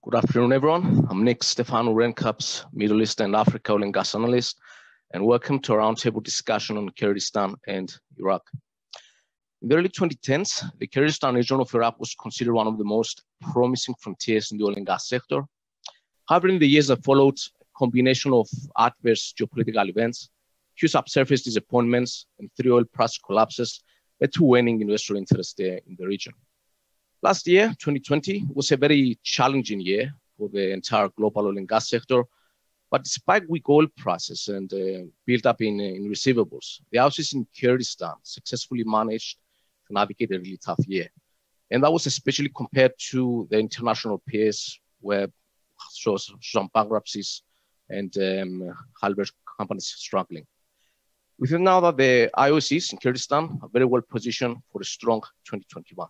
Good afternoon, everyone. I'm Nick Stefano, RenCap's Middle East and Africa oil and gas analyst, and welcome to a roundtable discussion on Kurdistan and Iraq. In the early 2010s, the Kurdistan region of Iraq was considered one of the most promising frontiers in the oil and gas sector. However, in the years that followed, a combination of adverse geopolitical events, huge subsurface disappointments, and three oil price collapses led to waning investor interest in the region. Last year, 2020, was a very challenging year for the entire global oil and gas sector. But despite weak oil prices and build up in receivables, the houses in Kurdistan successfully managed to navigate a really tough year. And that was especially compared to the international peers where shows some bankruptcies and halberd companies struggling. We think now that the IOCs in Kurdistan are very well positioned for a strong 2021.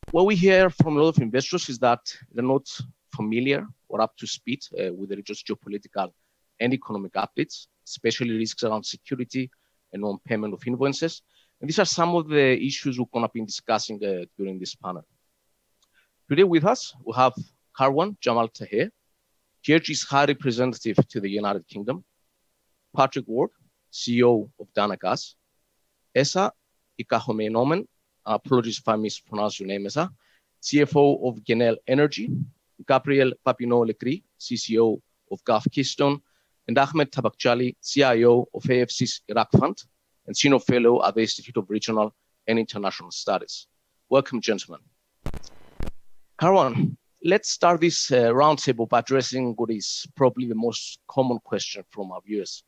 What we hear from a lot of investors is that they're not familiar or up to speed with the region's geopolitical and economic updates, especially risks around security and non-payment of invoices. And these are some of the issues we're going to be discussing during this panel. Today with us, we have Karwan Jamal Tahir, KRG's High Representative to the United Kingdom, Patrick Ward, CEO of Dana Gas, Esa Ikahome-Nomen, apologies if I mispronounce your name, Esa, CFO of Genel Energy, Gabriel Papineau-Lecris, CCO of Gulf Keystone, and Ahmed Tabakjali, CIO of AFC's Iraq Fund, and Senior Fellow at the Institute of Regional and International Studies. Welcome, gentlemen. Karwan, let's start this roundtable by addressing what is probably the most common question from our viewers.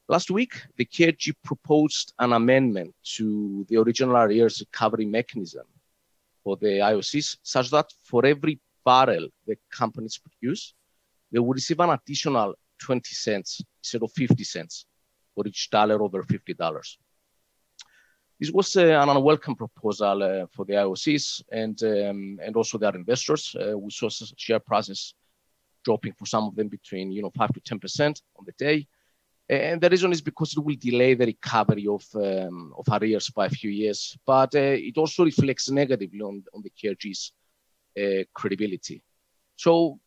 Last week, the KRG proposed an amendment to the original arrears recovery mechanism for the IOCs, such that for every barrel the companies produce, they will receive an additional 20 cents instead of 50 cents for each dollar over $50. This was an unwelcome proposal for the IOCs and also their investors. We saw share prices dropping for some of them between 5 to 10% on the day. And the reason is because it will delay the recovery of arrears by a few years, but it also reflects negatively on the KRG's credibility. So,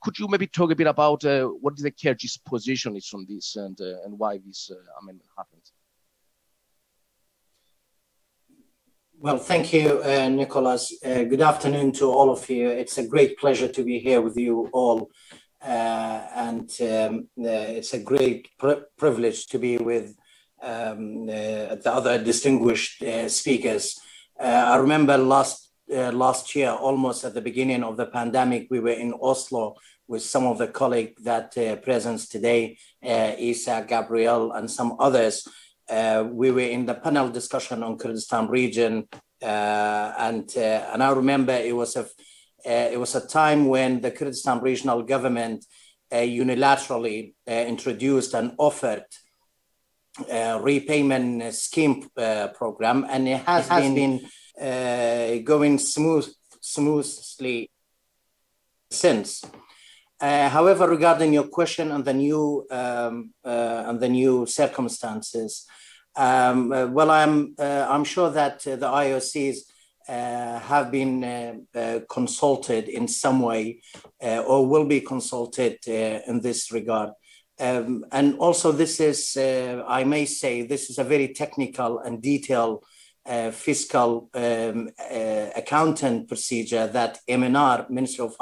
could you maybe talk a bit about what the KRG's position is on this and why this amendment happened? Well, thank you, Nicholas. Good afternoon to all of you. It's a great pleasure to be here with you all. It's a great privilege to be with the other distinguished speakers. I remember last year, almost at the beginning of the pandemic, we were in Oslo with some of the colleagues that present today, Isa, Gabriel, and some others. We were in the panel discussion on Kurdistan region, and I remember it was a time when the Kurdistan regional government unilaterally introduced and offered a repayment scheme program, and it has been going smoothly since. However, regarding your question on the new circumstances, well, I'm sure that the IOCs have been consulted in some way or will be consulted in this regard. And also this is, I may say, this is a very technical and detailed fiscal accountant procedure that MNR, Ministry of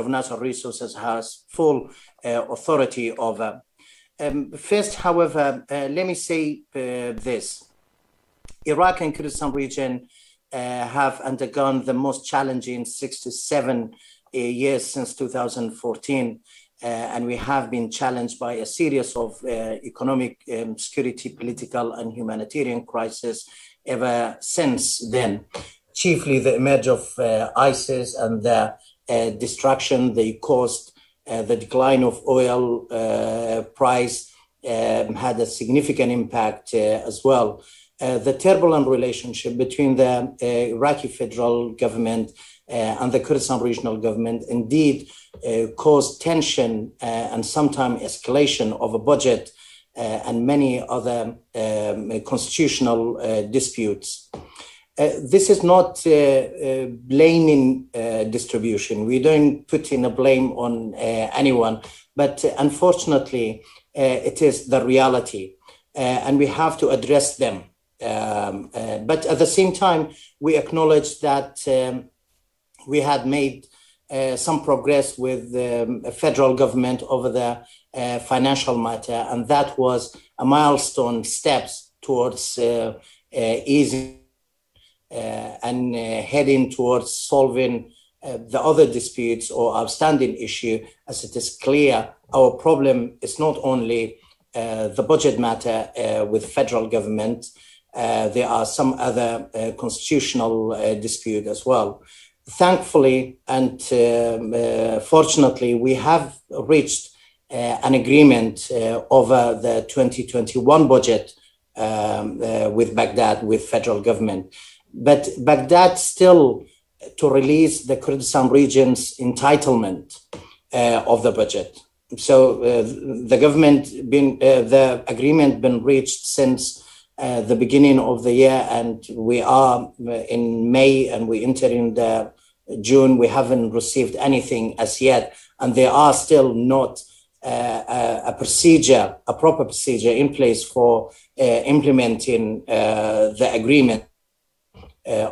Natural Resources, has full authority over. First, however, let me say this. Iraq and Kurdistan region have undergone the most challenging 6 to 7 years since 2014. And we have been challenged by a series of economic, security, political, and humanitarian crises ever since then. Chiefly the emerge of ISIS and the destruction they caused, the decline of oil price had a significant impact as well. The turbulent relationship between the Iraqi federal government and the Kurdistan regional government indeed caused tension and sometimes escalation of a budget and many other constitutional disputes. this is not blaming distribution. We don't put in a blame on anyone, but unfortunately, it is the reality, and we have to address them. But at the same time, we acknowledge that we had made some progress with the federal government over the financial matter, and that was a milestone steps towards easing and heading towards solving the other disputes or outstanding issue. As it is clear, our problem is not only the budget matter with federal government. There are some other constitutional dispute as well. Thankfully and fortunately, we have reached an agreement over the 2021 budget with Baghdad, with federal government. But Baghdad still to release the Kurdistan region's entitlement of the budget. So the agreement been reached since the beginning of the year, and we are in May and we enter in the June. We haven't received anything as yet, and there are still not a proper procedure in place for implementing the agreement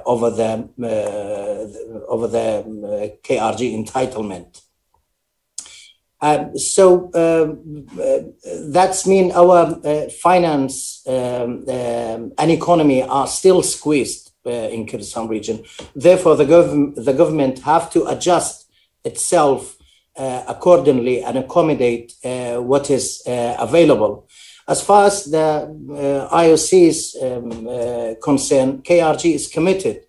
over the KRG entitlement. So that's mean our finance and economy are still squeezed in Kurdistan region. Therefore, the government have to adjust itself accordingly and accommodate what is available. As far as the IOC's concerned, KRG is committed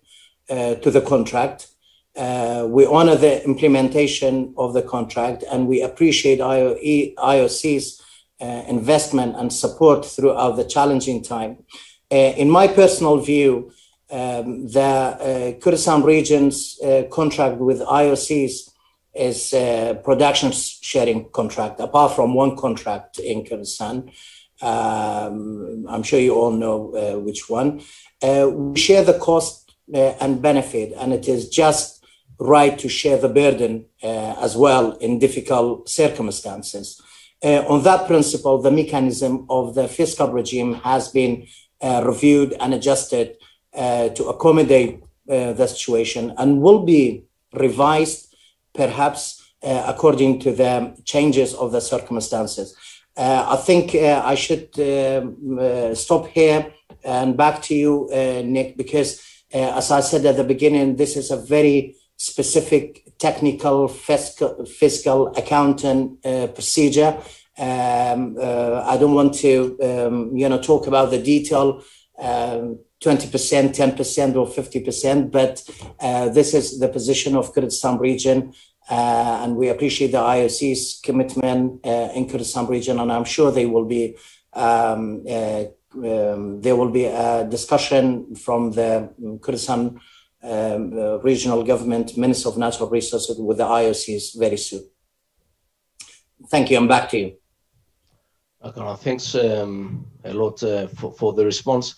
to the contract. We honor the implementation of the contract, and we appreciate IOC's investment and support throughout the challenging time. In my personal view, the Kurdistan region's contract with IOC's is a production sharing contract, apart from one contract in Kurdistan. I'm sure you all know which one. We share the cost and benefit, and it is just right to share the burden as well in difficult circumstances. On that principle, the mechanism of the fiscal regime has been reviewed and adjusted to accommodate the situation, and will be revised perhaps according to the changes of the circumstances. I think I should stop here and back to you, Nick, because as I said at the beginning, this is a very specific technical fiscal accountant procedure. I don't want to talk about the detail, 20%, 10% or 50%, but this is the position of Kurdistan region, and we appreciate the IOC's commitment in Kurdistan region, and I'm sure there will be a discussion from the Kurdistan regional government, Minister of Natural Resources, with the IOCs very soon. Thank you, and back to you. Okay, thanks a lot for the response.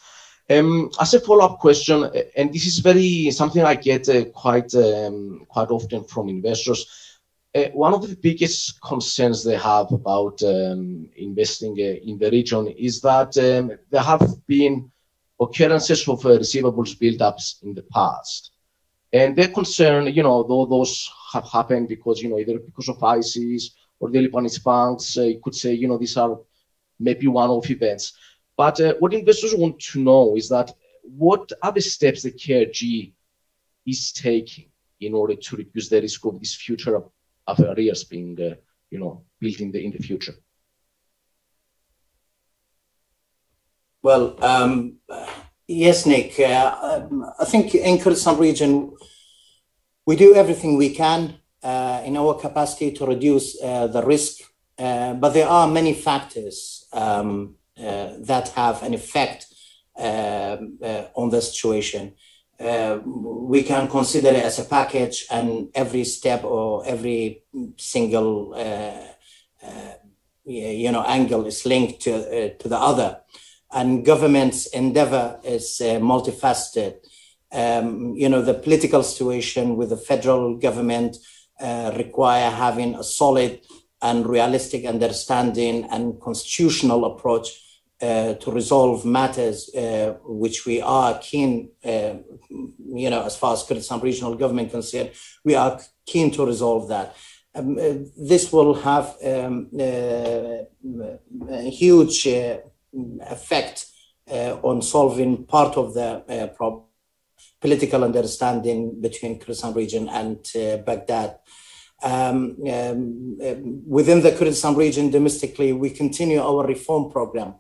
As a follow-up question, and this is something I get quite often from investors. One of the biggest concerns they have about investing in the region is that there have been occurrences of receivables build-ups in the past, and they're concerned, though those have happened because, either because of ICs or the Lebanese banks, you could say, these are maybe one-off events. But what investors want to know is that what are the steps the KRG is taking in order to reduce the risk of this future of arrears being, built in the future? Well, yes, Nick. I think in Kurdistan region, we do everything we can in our capacity to reduce the risk, but there are many factors that have an effect on the situation. We can consider it as a package, and every step or every single angle is linked to the other. And government's endeavor is multifaceted. The political situation with the federal government require having a solid and realistic understanding and constitutional approach to resolve matters, which we are keen, as far as Kurdistan Regional Government concerned, we are keen to resolve that. This will have a huge effect on solving part of the problem, political understanding between Kurdistan region and Baghdad. Within the Kurdistan region domestically, we continue our reform program,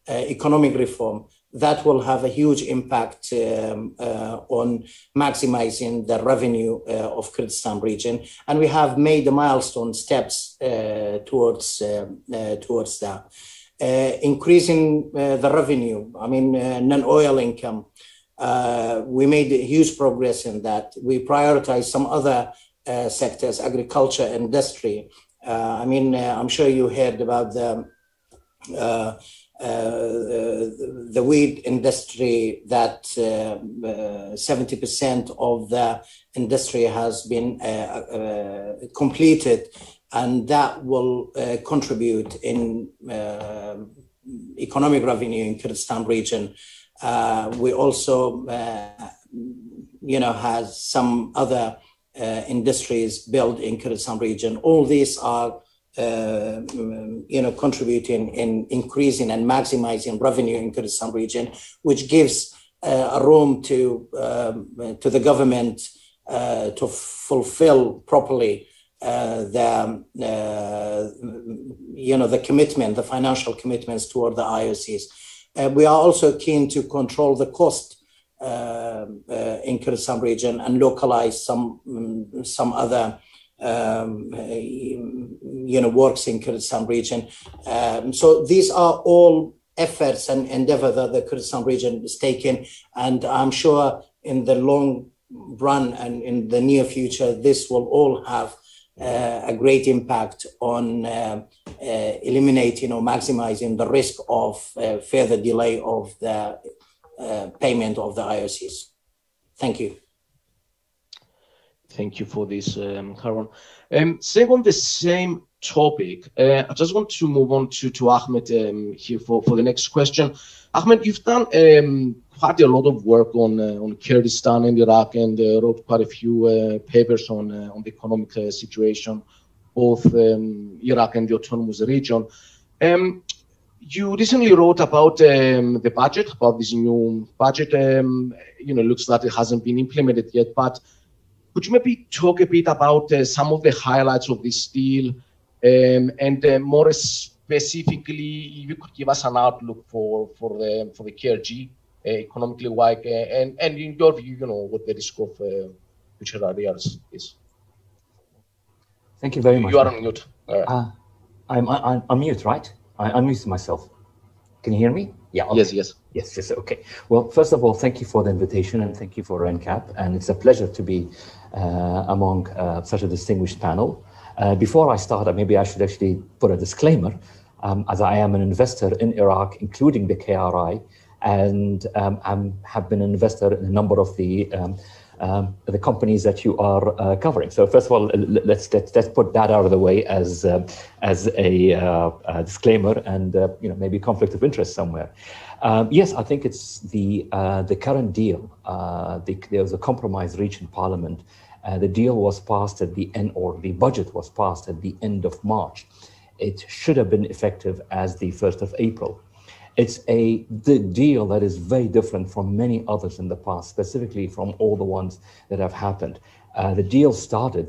economic reform. That will have a huge impact on maximizing the revenue of Kurdistan region. And we have made the milestone steps towards that. Increasing the revenue, non-oil income. We made huge progress in that. We prioritize some other sectors, agriculture, industry. I'm sure you heard about the wheat industry, that 70% of the industry has been completed, and that will contribute in economic revenue in Kurdistan region. We also, has some other industries built in Kurdistan region. All these are contributing in increasing and maximizing revenue in Kurdistan region, which gives a room to the government to fulfill properly the commitment, the financial commitments toward the IOCs. We are also keen to control the cost in Kurdistan region and localize some other works in Kurdistan region. So these are all efforts and endeavor that the Kurdistan region is taking, and I'm sure in the long run and in the near future, this will all have a great impact on eliminating or maximizing the risk of further delay of the payment of the IOCs. Thank you. Thank you for this, Karwan. Staying on the same topic, I just want to move on to Ahmed here for the next question. Ahmed, you've done quite a lot of work on Kurdistan and Iraq, and wrote quite a few papers on the economic situation, both Iraq and the autonomous region. You recently wrote about the budget, about this new budget. Looks like it hasn't been implemented yet, but could you maybe talk a bit about some of the highlights of this deal, and more specifically, if you could give us an outlook for the KRG, economically wide, and in your view, what the risk of future areas is. Thank you very much. You are on mute. I'm mute, right? I unmuted myself. Can you hear me? Yeah. Okay. Yes. Okay. Well, first of all, thank you for the invitation, and thank you for RENCAP. And it's a pleasure to be among such a distinguished panel. Before I start, maybe I should actually put a disclaimer, as I am an investor in Iraq, including the KRI, and have been an investor in a number of the companies that you are covering. So first of all, let's put that out of the way as a disclaimer, and maybe conflict of interest somewhere. Yes, I think it's the current deal. There was a compromise reached in Parliament. The deal was passed at the end, or the budget was passed at the end of March. It should have been effective as the 1st of April. It's the deal that is very different from many others in the past, specifically from all the ones that have happened. The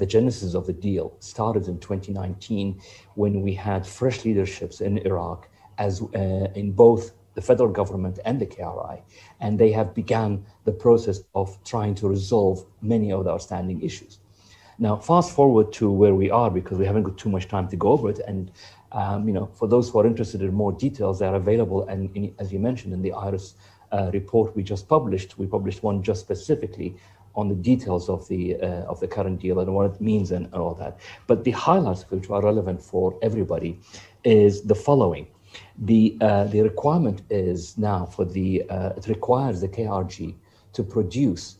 genesis of the deal started in 2019, when we had fresh leaderships in Iraq, as in both the federal government and the KRI, and they have begun the process of trying to resolve many of the outstanding issues. Now, fast forward to where we are, because we haven't got too much time to go over it, and for those who are interested in more details, they are available. And as you mentioned, in the IRIS report we just published, we published one just specifically on the details of the current deal and what it means and all that. But the highlights which are relevant for everybody is the following. The requirement is now it requires the KRG to produce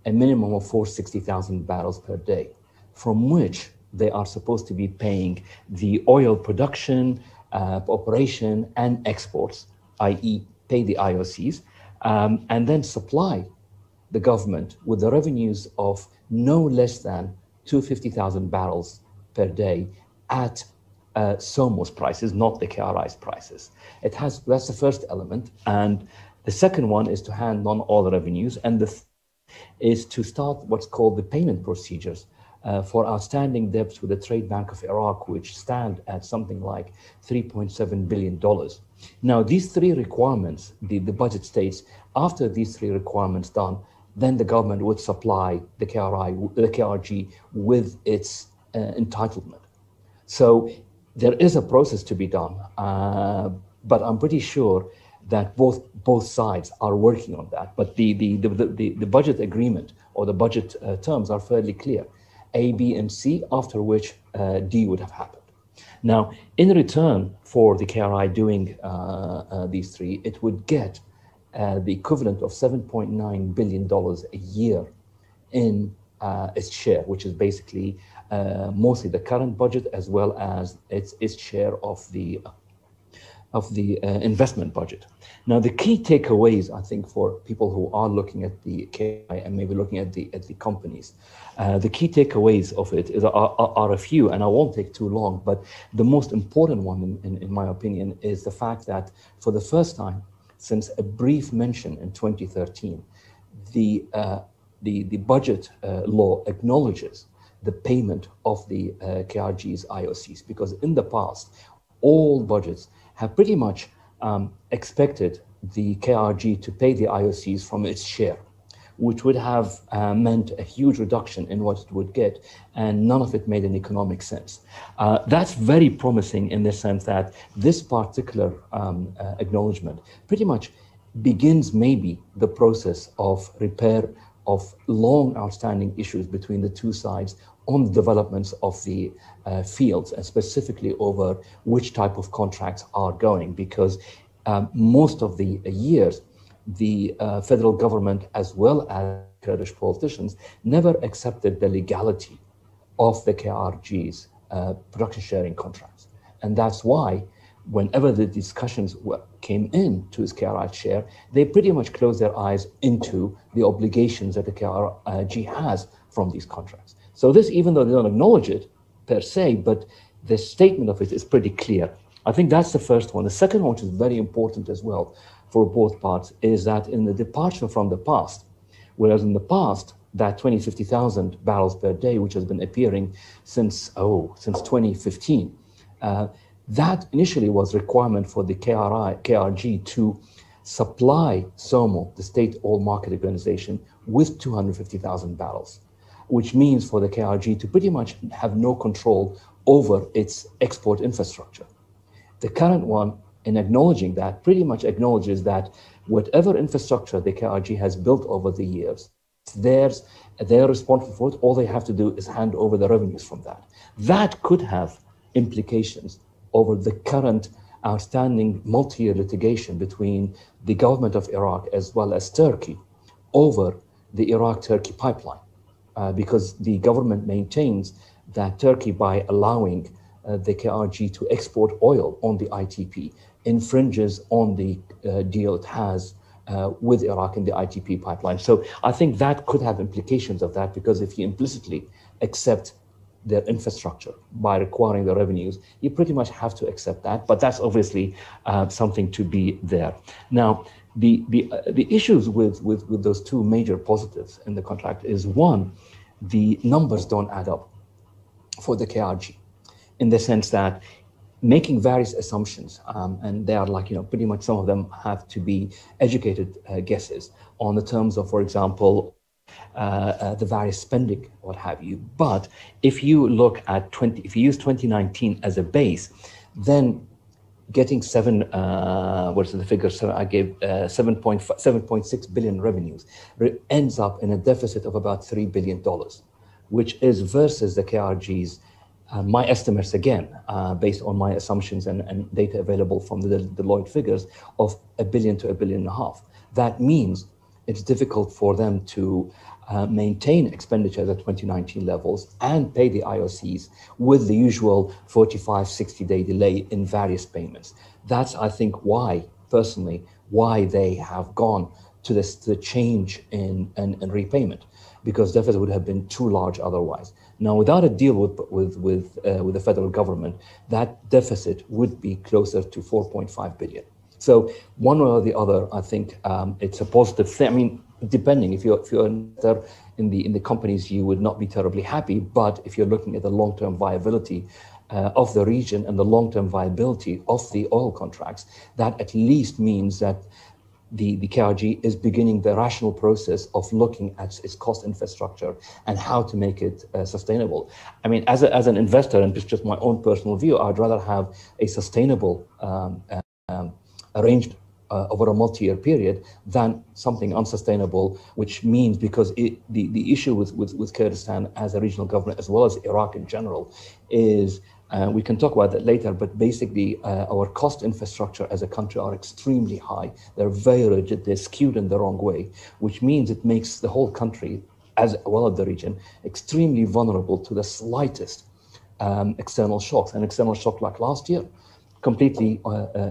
a minimum of 460,000 barrels per day, from which they are supposed to be paying the oil production, operation, and exports, i.e. pay the IOCs, and then supply the government with the revenues of no less than 250,000 barrels per day at SOMO's prices, not the KRI's prices. That's the first element. And the second one is to hand on all the revenues. And the is to start what's called the payment procedures for outstanding debts with the Trade Bank of Iraq, which stand at something like $3.7 billion. Now, these three requirements, the budget states, after these three requirements done, then the government would supply the KRG with its entitlement. So there is a process to be done, but I'm pretty sure that both sides are working on that. But the budget agreement or the budget terms are fairly clear: A, B, and C, after which D would have happened. Now, in return for the KRI doing these three, it would get the equivalent of $7.9 billion a year in its share, which is basically mostly the current budget as well as its share of the investment budget. Now, the key takeaways, I think, for people who are looking at the KRI and maybe looking at the companies, the key takeaways of it are a few, and I won't take too long, but the most important one, in my opinion, is the fact that for the first time since a brief mention in 2013, the budget law acknowledges the payment of the KRG's IOCs, because in the past, all budgets have pretty much expected the KRG to pay the IOCs from its share, which would have meant a huge reduction in what it would get, and none of it made an economic sense. That's very promising in the sense that this particular acknowledgement pretty much begins maybe the process of repair of long outstanding issues between the two sides on the developments of the fields, and specifically over which type of contracts are going, because most of the years, the federal government as well as Kurdish politicians never accepted the legality of the KRG's production sharing contracts. And that's why whenever the discussions came in to his KRI share, they pretty much closed their eyes into the obligations that the KRG has from these contracts. So this, even though they don't acknowledge it per se, but the statement of it is pretty clear. I think that's the first one. The second one, which is very important as well for both parts, is that in the departure from the past, whereas in the past, that 50,000 barrels per day, which has been appearing since 2015, that initially was requirement for the KRG to supply SOMO, the State Oil Market Organization, with 250,000 barrels, which means for the KRG to pretty much have no control over its export infrastructure. The current one, in acknowledging that, pretty much acknowledges that whatever infrastructure the KRG has built over the years, they're responsible for it. All they have to do is hand over the revenues from that. That could have implications over the current outstanding multi-year litigation between the government of Iraq as well as Turkey over the Iraq-Turkey pipeline, because the government maintains that Turkey, by allowing the KRG to export oil on the ITP, infringes on the deal it has with Iraq in the ITP pipeline. So I think that could have implications of that, because if you implicitly accept their infrastructure by requiring the revenues, you pretty much have to accept that. But that's obviously something to be there. Now, the issues with those two major positives in the contract is, one, the numbers don't add up for the KRG, in the sense that making various assumptions, and they are like, pretty much some of them have to be educated guesses on the terms of, for example, the various spending, what have you. But if you look at if you use 2019 as a base, then getting what is the figure? So I gave 7.6 billion revenues ends up in a deficit of about $3 billion, which is versus the KRG's, my estimates again, based on my assumptions and data available from the Deloitte figures, of $1 billion to $1.5 billion. That means it's difficult for them to maintain expenditures at 2019 levels and pay the IOCs with the usual 45, 60-day delay in various payments. That's, I think, why, personally, why they have gone to the change in repayment, because deficit would have been too large otherwise. Now, without a deal with the federal government, that deficit would be closer to 4.5 billion. So one way or the other, I think it's a positive thing. I mean, depending, if you're in the companies, you would not be terribly happy. But if you're looking at the long-term viability of the region and the long-term viability of the oil contracts, that at least means that the KRG is beginning the rational process of looking at its cost infrastructure and how to make it sustainable. I mean, as an investor, and just my own personal view, I'd rather have a sustainable arranged over a multi-year period than something unsustainable, which means, because the issue with Kurdistan as a regional government, as well as Iraq in general, is, we can talk about that later, but basically our cost infrastructure as a country are extremely high. They're very rigid, they're skewed in the wrong way, which means it makes the whole country, as well as the region, extremely vulnerable to the slightest external shocks. An external shock like last year, completely,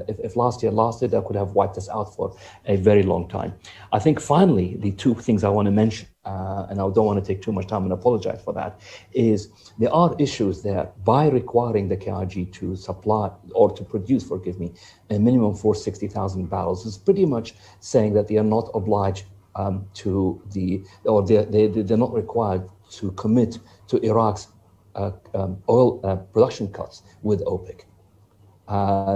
if last year lasted, that could have wiped us out for a very long time. I think finally, the two things I want to mention, and I don't want to take too much time and apologize for that, is there are issues there by requiring the KRG to supply, or to produce, forgive me, a minimum 460,000 barrels. It's pretty much saying that they are not obliged they're not required to commit to Iraq's oil production cuts with OPEC.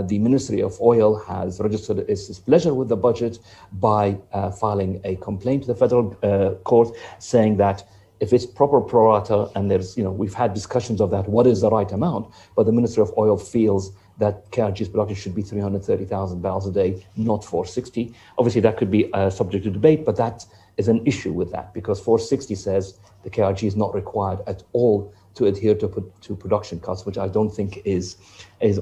The Ministry of Oil has registered its displeasure with the budget by filing a complaint to the federal court, saying that if it's proper pro rata, and there's, we've had discussions of that, what is the right amount, but the Ministry of Oil feels that KRG's production should be 330,000 barrels a day, not 460. Obviously, that could be subject to debate, but that is an issue with that, because 460 says the KRG is not required at all to adhere to production cuts, which I don't think is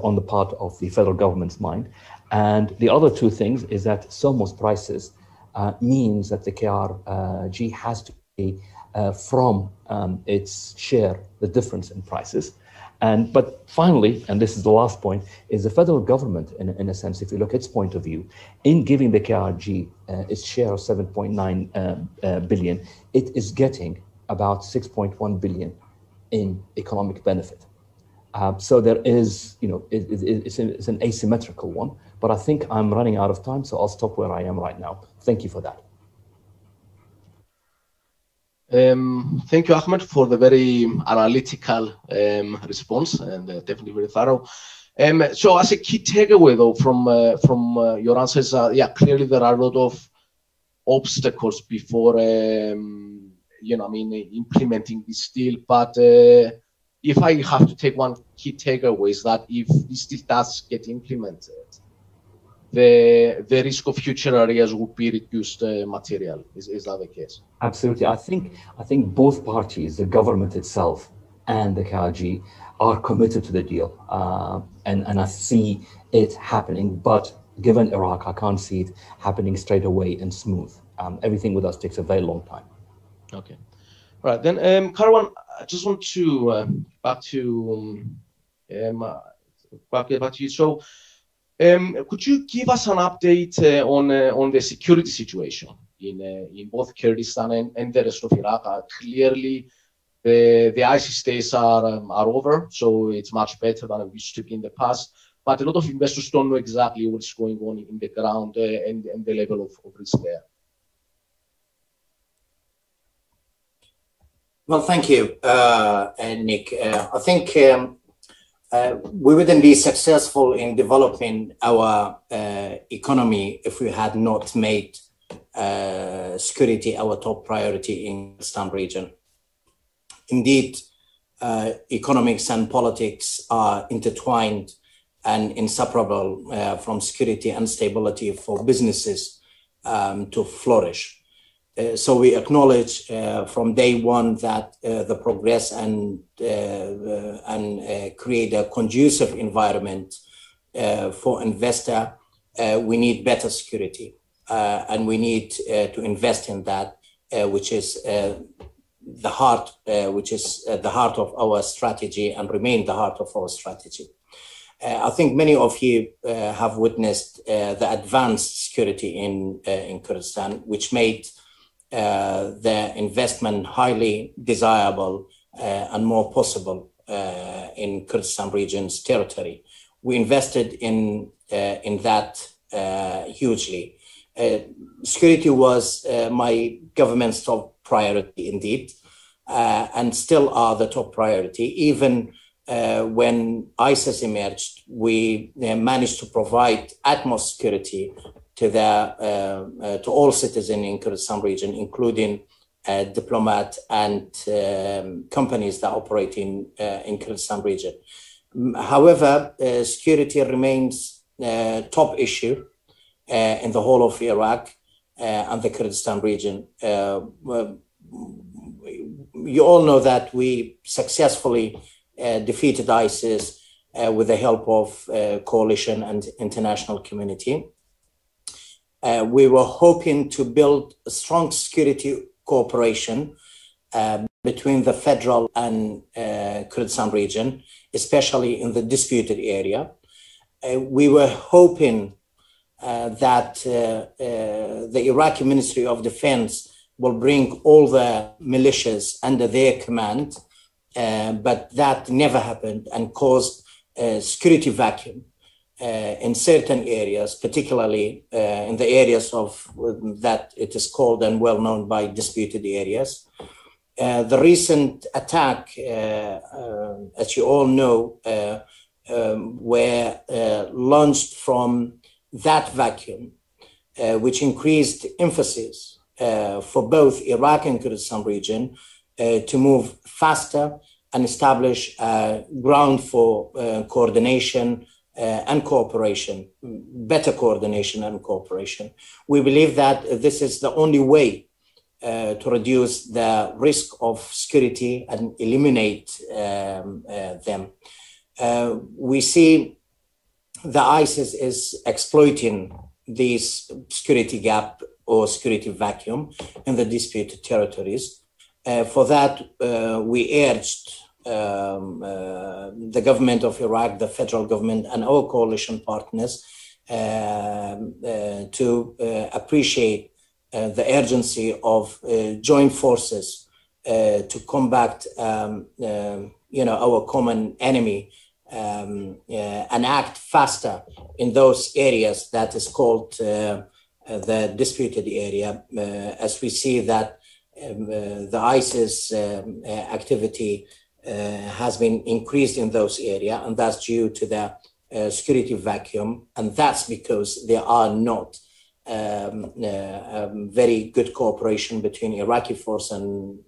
on the part of the federal government's mind. And the other two things is that SOMOS prices means that the KRG has to pay from its share the difference in prices. But finally, and this is the last point, is the federal government, in a sense, if you look at its point of view, in giving the KRG its share of 7.9 billion, it is getting about 6.1 billion in economic benefit. So there is, it's an asymmetrical one, but I think I'm running out of time, so I'll stop where I am right now. Thank you for that. Thank you, Ahmed, for the very analytical response, and definitely very thorough. So as a key takeaway, though, from your answers, yeah, clearly there are a lot of obstacles before implementing this deal. But if I have to take one key takeaway, is that if this deal does get implemented, the risk of future areas will be reduced material. Is that the case? Absolutely. I think both parties, the government itself and the KRG, are committed to the deal, and I see it happening. But given Iraq, I can't see it happening straight away and smooth. Everything with us takes a very long time. Okay, all right then. Karwan, I just want to back to you. So, could you give us an update on the security situation in both Kurdistan and the rest of Iraq? Clearly, the ISIS days are over, so it's much better than it used to be in the past. But a lot of investors don't know exactly what's going on in the ground and the level of risk there. Well, thank you, Nick. I think we wouldn't be successful in developing our economy if we had not made security our top priority in the Kurdistan region. Indeed, economics and politics are intertwined and inseparable from security and stability for businesses to flourish. So we acknowledge from day one that the progress and create a conducive environment for investor, we need better security, and we need to invest in that, which is the heart, which is the heart of our strategy and remain the heart of our strategy. I think many of you have witnessed the advanced security in Kurdistan, which made the investment highly desirable and more possible in Kurdistan region's territory. We invested in that hugely. Security was my government's top priority indeed, and still are the top priority. Even when ISIS emerged, we managed to provide utmost security to all citizens in Kurdistan region, including diplomats and companies that operate in Kurdistan region. However, security remains top issue in the whole of Iraq and the Kurdistan region. You all know that we successfully defeated ISIS with the help of coalition and international community. We were hoping to build a strong security cooperation between the federal and Kurdistan region, especially in the disputed area. We were hoping that the Iraqi Ministry of Defense will bring all the militias under their command, but that never happened and caused a security vacuum in certain areas, particularly in the areas of that it is called and well known by disputed areas. The recent attack, as you all know, were launched from that vacuum, which increased emphasis for both Iraq and Kurdistan region to move faster and establish ground for coordination and cooperation, better coordination and cooperation. We believe that this is the only way to reduce the risk of security and eliminate them. We see the ISIS is exploiting this security gap or security vacuum in the disputed territories. For that, we urged the government of Iraq, the federal government, and our coalition partners to appreciate the urgency of joint forces to combat, our common enemy and act faster in those areas that is called the disputed area, as we see that the ISIS activity has been increased in those areas, and that's due to the security vacuum, and that's because there are not very good cooperation between Iraqi force and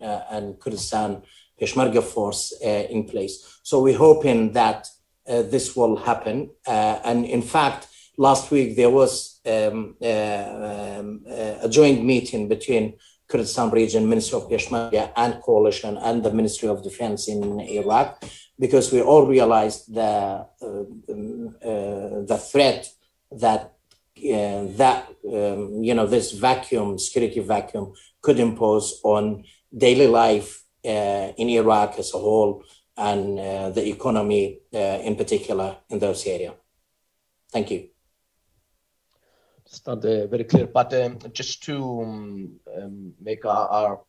Kurdistan Peshmerga force in place. So we're hoping that this will happen. And in fact, last week there was a joint meeting between Kurdistan region, Ministry of Peshmerga and coalition and the Ministry of Defense in Iraq, because we all realized the threat that this vacuum, security vacuum, could impose on daily life in Iraq as a whole and the economy in particular in those areas. Thank you. It's not very clear, but just to make our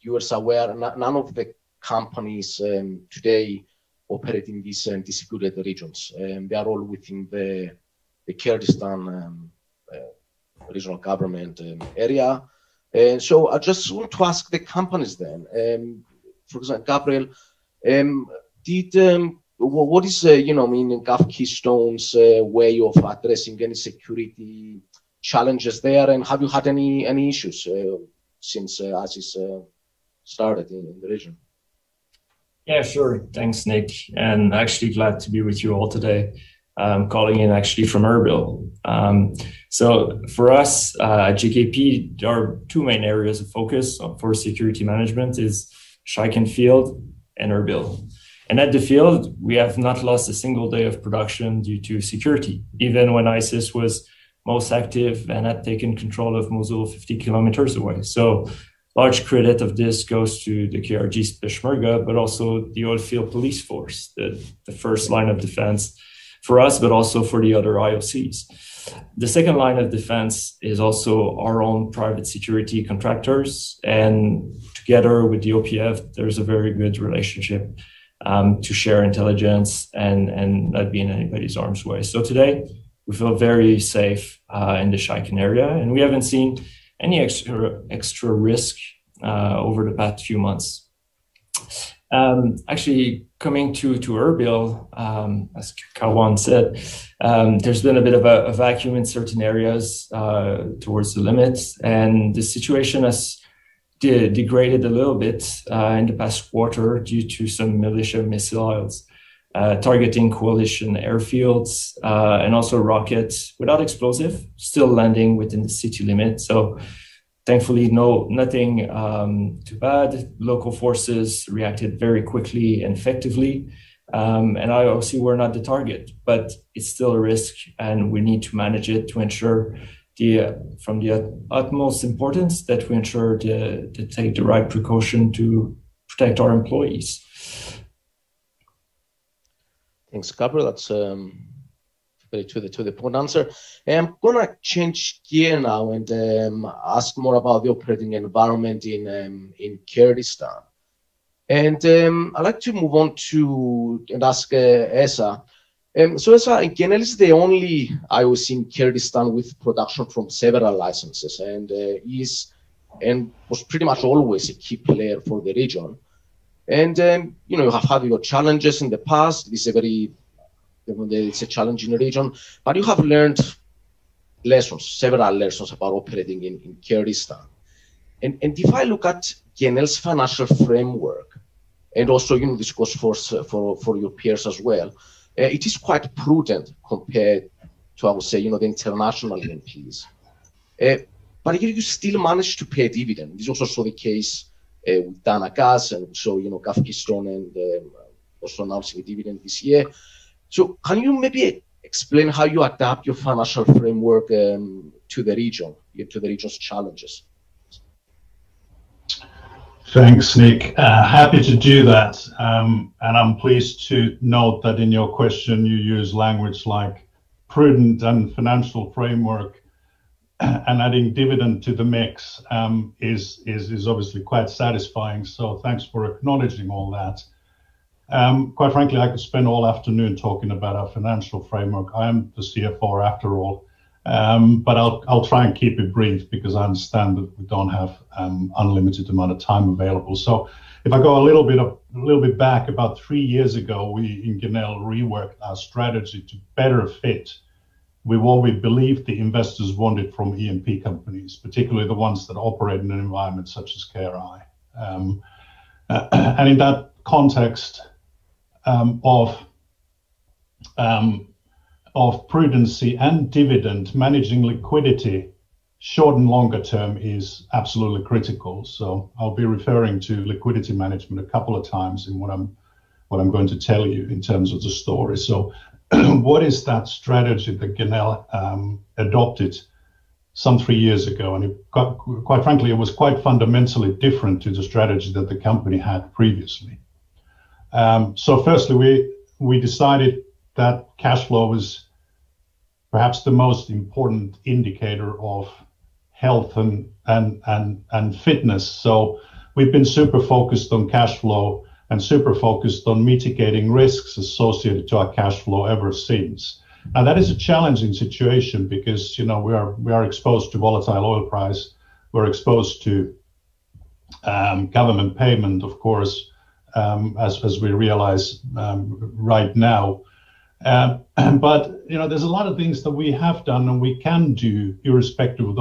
viewers aware, none of the companies today operate in these disputed regions. They are all within the Kurdistan regional government area. So I just want to ask the companies then, for example, Gabriel, what is, Gulf Keystone's way of addressing any security challenges there? And have you had any issues since ISIS started in the region? Yeah, sure. Thanks, Nick. And actually glad to be with you all today. I'm calling in actually from Erbil. So for us at GKP, there are two main areas of focus for security management is Shaikan Field and Erbil. And at the field, we have not lost a single day of production due to security, even when ISIS was most active and had taken control of Mosul 50 kilometers away. So large credit of this goes to the KRG's Peshmerga, but also the oilfield police force, the first line of defense for us, but also for the other IOCs. The second line of defense is also our own private security contractors. And together with the OPF, there's a very good relationship to share intelligence and not be in anybody's arm's way. So today, we feel very safe in the Shaikan area, and we haven't seen any extra risk over the past few months. Actually, coming to Erbil, as Karwan said, there's been a bit of a vacuum in certain areas towards the limits, and the situation has degraded a little bit in the past quarter due to some militia missiles targeting coalition airfields and also rockets without explosive, still landing within the city limit. So thankfully, nothing too bad. Local forces reacted very quickly and effectively. And IOC were not the target, but it's still a risk, and we need to manage it to ensure from the utmost importance that we ensure to take the right precaution to protect our employees. Thanks, Gabriel. That's very to the point answer. I'm gonna change gear now and ask more about the operating environment in Kurdistan. And I'd like to move on and ask Esa. So Esa, Genel is the only IOC in Kurdistan with production from several licenses, and was pretty much always a key player for the region. And you have had your challenges in the past. This is it's a challenging region, but you have learned several lessons about operating in Kurdistan. And if I look at Genel's financial framework, and also this goes for your peers as well, it is quite prudent compared to, I would say, the international MPs. But you still manage to pay a dividend. This is also the case with Dana Gas, and so Gulf Keystone, and also announcing a dividend this year. So can you maybe explain how you adapt your financial framework to the region, to the region's challenges? Thanks, Nick. Happy to do that. And I'm pleased to note that in your question, you use language like prudent and financial framework, and adding dividend to the mix is obviously quite satisfying. So thanks for acknowledging all that. Quite frankly, I could spend all afternoon talking about our financial framework. I am the CFO after all, but I'll try and keep it brief because I understand that we don't have unlimited amount of time available. So if I go a little bit back, about 3 years ago, we in Genel reworked our strategy to better fit with what we believed the investors wanted from E&P companies, particularly the ones that operate in an environment such as KRI. And in that context of prudency and dividend, managing liquidity short and longer term is absolutely critical. So I'll be referring to liquidity management a couple of times in what I'm going to tell you in terms of the story. So what is that strategy that Genel adopted some 3 years ago? And quite frankly, it was quite fundamentally different to the strategy that the company had previously. So firstly, we decided that cash flow was perhaps the most important indicator of health and fitness. So we've been super focused on cash flow and super focused on mitigating risks associated to our cash flow ever since. Now that is a challenging situation because we are exposed to volatile oil price, we're exposed to government payment, of course, as we realize right now. But there's a lot of things that we have done and we can do irrespective of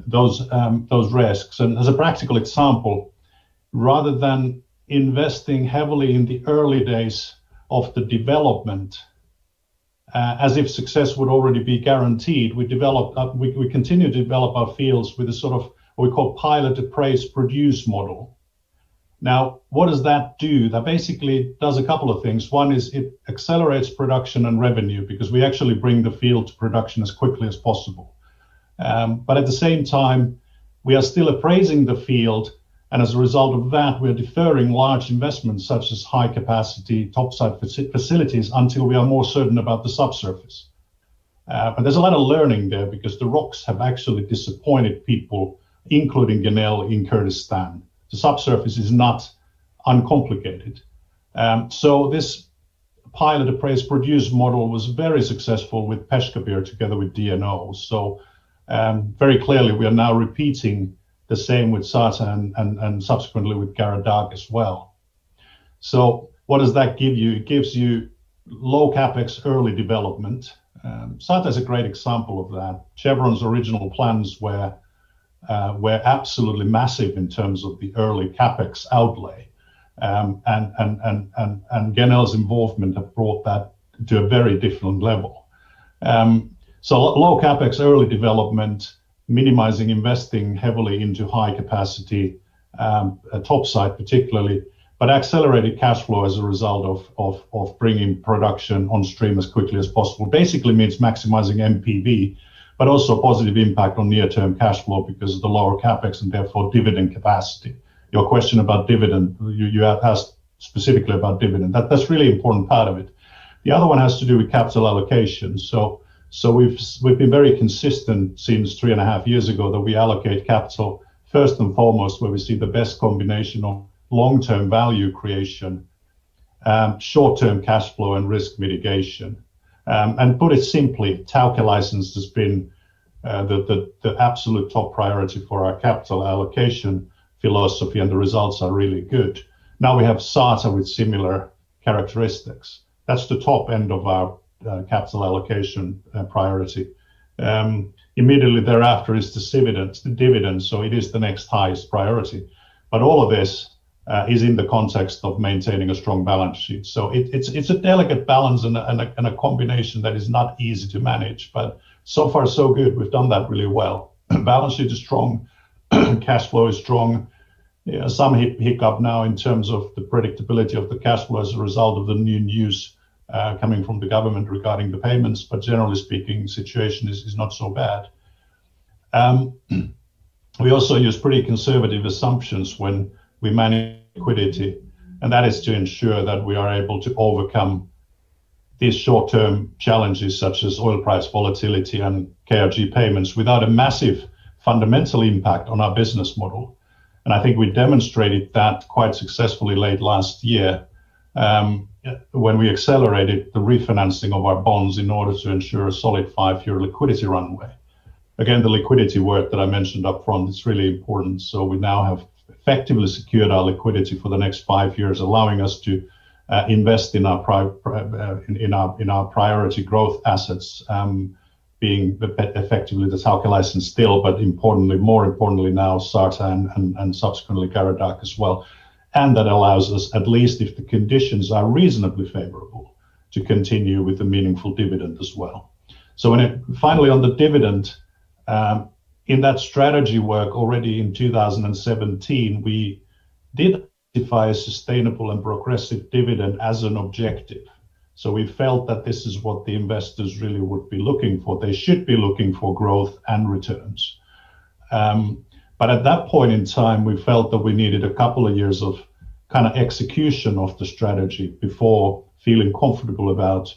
those risks. And as a practical example, rather than investing heavily in the early days of the development, as if success would already be guaranteed, we continue to develop our fields with a sort of what we call pilot, appraise, produce model. Now, what does that do? That basically does a couple of things. One is it accelerates production and revenue because we actually bring the field to production as quickly as possible. But at the same time, we are still appraising the field, and as a result of that, we're deferring large investments such as high capacity topside facilities until we are more certain about the subsurface. But there's a lot of learning there because the rocks have actually disappointed people, including Genel in Kurdistan. The subsurface is not uncomplicated. So this pilot appraise produce model was very successful with Peshkabir together with DNO. So very clearly we are now repeating the same with Sarta and subsequently with Garadag as well. So what does that give you? It gives you low capex early development. Sarta is a great example of that. Chevron's original plans were absolutely massive in terms of the early capex outlay, and Genel's involvement have brought that to a very different level. So low capex early development, minimizing investing heavily into high capacity topside particularly, but accelerated cash flow as a result of bringing production on stream as quickly as possible. Basically means maximizing MPV, but also positive impact on near-term cash flow because of the lower capex and therefore dividend capacity. Your question about dividend, you asked specifically about dividend. That's really important part of it. The other one has to do with capital allocation. So we've been very consistent since 3.5 years ago that we allocate capital first and foremost where we see the best combination of long-term value creation, short-term cash flow and risk mitigation. And put it simply, Tauke license has been the absolute top priority for our capital allocation philosophy, and the results are really good. Now we have Sarta with similar characteristics. That's the top end of our capital allocation priority. Immediately thereafter is the dividend, so it is the next highest priority. But all of this is in the context of maintaining a strong balance sheet. So it's a delicate balance and a combination that is not easy to manage, but so far so good. We've done that really well. Balance sheet is strong, cash flow is strong. Yeah, some hiccup now in terms of the predictability of the cash flow as a result of the new news coming from the government regarding the payments, but generally speaking, situation is not so bad. We also use pretty conservative assumptions when we manage liquidity, and that is to ensure that we are able to overcome these short-term challenges such as oil price volatility and KRG payments without a massive fundamental impact on our business model. And I think we demonstrated that quite successfully late last year when we accelerated the refinancing of our bonds in order to ensure a solid 5-year liquidity runway. Again, the liquidity word that I mentioned up front is really important. So we now have effectively secured our liquidity for the next 5 years, allowing us to invest in our priority growth assets, being effectively the Tauke license still, but more importantly now Sarta and subsequently Garadag as well. And that allows us, at least if the conditions are reasonably favorable, to continue with a meaningful dividend as well. So finally on the dividend, in that strategy work already in 2017, we did identify a sustainable and progressive dividend as an objective. So we felt that this is what the investors really would be looking for. They should be looking for growth and returns. But at that point in time, we felt that we needed a couple of years of kind of execution of the strategy before feeling comfortable about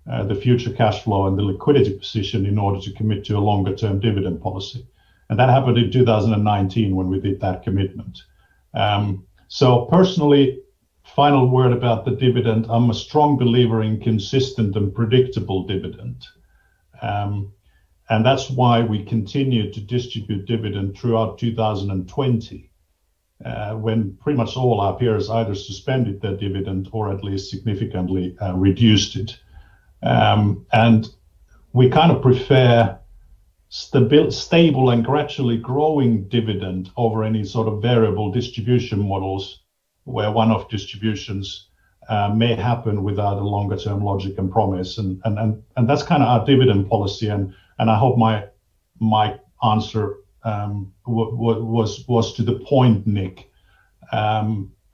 the future cash flow and the liquidity position in order to commit to a longer term dividend policy. And that happened in 2019 when we did that commitment. So personally, final word about the dividend, I'm a strong believer in consistent and predictable dividend. And that's why we continued to distribute dividend throughout 2020, when pretty much all our peers either suspended their dividend or at least significantly reduced it. And we kind of prefer stable and gradually growing dividend over any sort of variable distribution models where one-off distributions may happen without a longer term logic and promise. And that's kind of our dividend policy. And I hope my answer was to the point, Nick.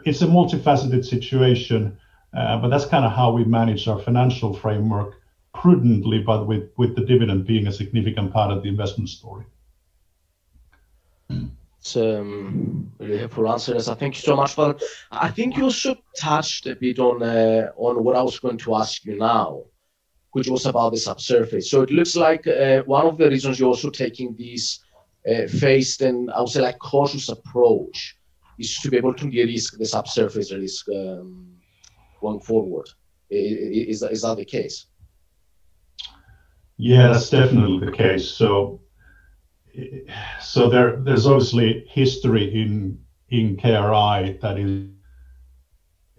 It's a multifaceted situation, but that's kind of how we manage our financial framework prudently, but with the dividend being a significant part of the investment story. Really helpful answers. Thank you so much for that. I think you also touched a bit on what I was going to ask you now, which was about the subsurface. So it looks like one of the reasons you're also taking this phased and I would say like cautious approach is to be able to de-risk the subsurface risk going forward. Is that the case? Yeah, that's definitely the case. So there's obviously history in KRI that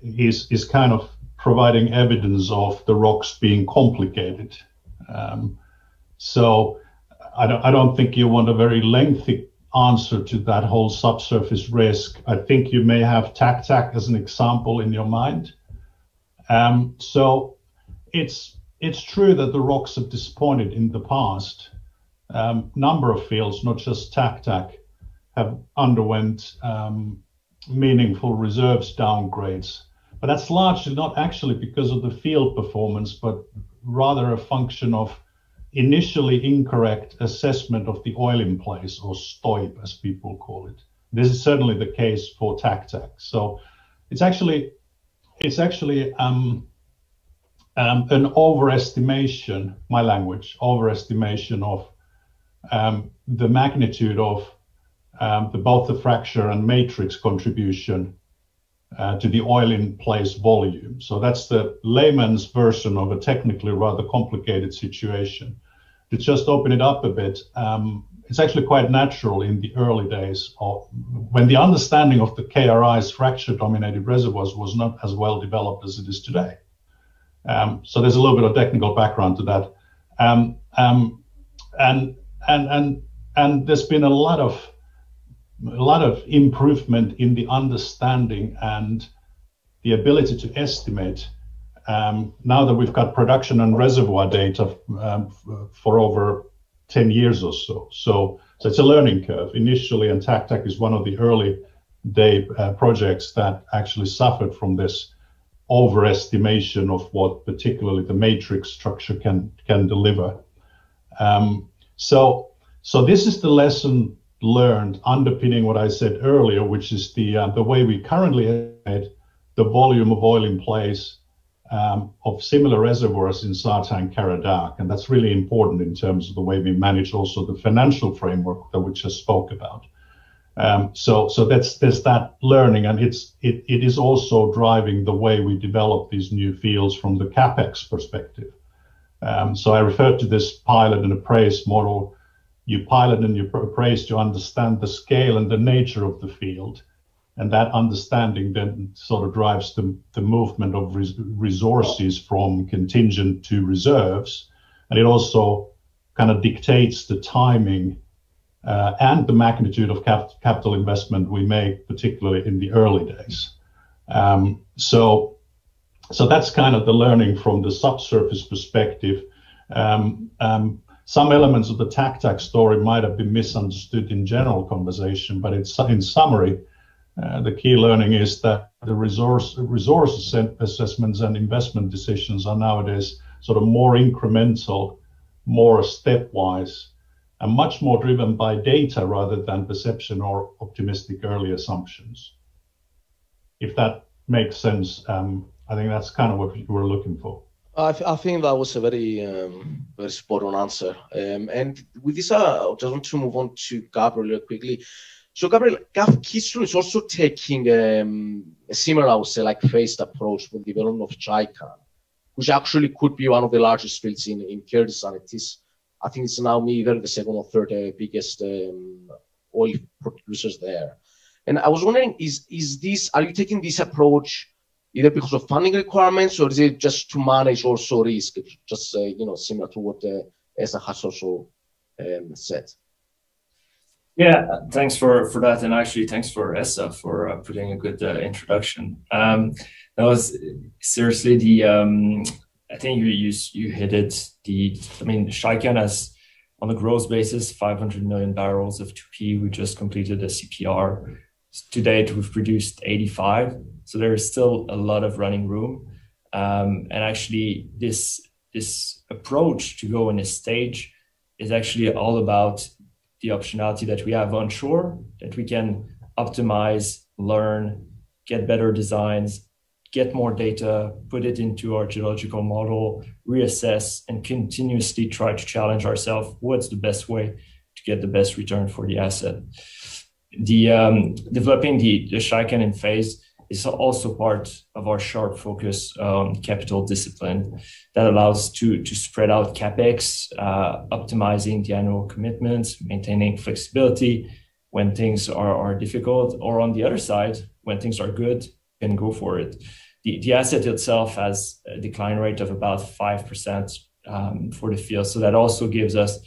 is kind of providing evidence of the rocks being complicated. So I don't think you want a very lengthy answer to that whole subsurface risk. I think you may have TAC as an example in your mind. So it's true that the rocks have disappointed in the past. Number of fields, not just TAC, have underwent meaningful reserves downgrades. But that's largely not actually because of the field performance, but rather a function of initially incorrect assessment of the oil in place, or STOIP as people call it. This is certainly the case for TAC. So it's actually an overestimation, overestimation of the magnitude of both the fracture and matrix contribution to the oil in place volume. So that's the layman's version of a technically rather complicated situation. To just open it up a bit, it's actually quite natural in the early days of when the understanding of the KRI's fracture-dominated reservoirs was not as well developed as it is today. So there's a little bit of technical background to that, and there's been a lot of improvement in the understanding and the ability to estimate. Now that we've got production and reservoir data for over 10 years or so. So it's a learning curve initially, and TAC is one of the early day projects that actually suffered from this overestimation of what particularly the matrix structure can deliver. So this is the lesson learned underpinning what I said earlier, which is the way we currently estimate the volume of oil in place of similar reservoirs in Sarta and Karadak. And that's really important in terms of the way we manage also the financial framework that we just spoke about. So there's that learning, and it is also driving the way we develop these new fields from the CapEx perspective. So I referred to this pilot and appraise model. You pilot and you appraise to understand the scale and the nature of the field. And that understanding then sort of drives the movement of resources from contingent to reserves. And it also kind of dictates the timing and the magnitude of capital investment we make, particularly in the early days. So that's kind of the learning from the subsurface perspective. Some elements of the TAC story might have been misunderstood in general conversation, but in summary, the key learning is that the resource assessments and investment decisions are nowadays sort of more incremental, more stepwise, and much more driven by data rather than perception or optimistic early assumptions. If that makes sense, I think that's kind of what we were looking for. I think that was a very spot on answer. And with this, I just want to move on to Gabriel quickly. So Gabriel, Keystone is also taking a similar, I would say, like phased approach with the development of Chaikan, which actually could be one of the largest fields in Kurdistan. It is, I think it's now either the second or third biggest oil producers there. And I was wondering, are you taking this approach either because of funding requirements, or is it just to manage also risk, just similar to what Esa has also said? Yeah, thanks for that, and actually thanks for Esa for putting a good introduction. That was seriously I think you hit it. Shaikan has, on a gross basis, 500 million barrels of 2P. We just completed a CPR. To date, we've produced 85, so there is still a lot of running room. And actually, this approach to go in a stage is actually all about the optionality that we have onshore, that we can optimize, learn, get better designs, get more data, put it into our geological model, reassess, and continuously try to challenge ourselves. What's the best way to get the best return for the asset? Developing the Shaikan phase is also part of our sharp focus on capital discipline that allows to spread out CapEx, optimizing the annual commitments, maintaining flexibility when things are difficult, or on the other side, when things are good, can go for it. The asset itself has a decline rate of about 5% for the field. So that also gives us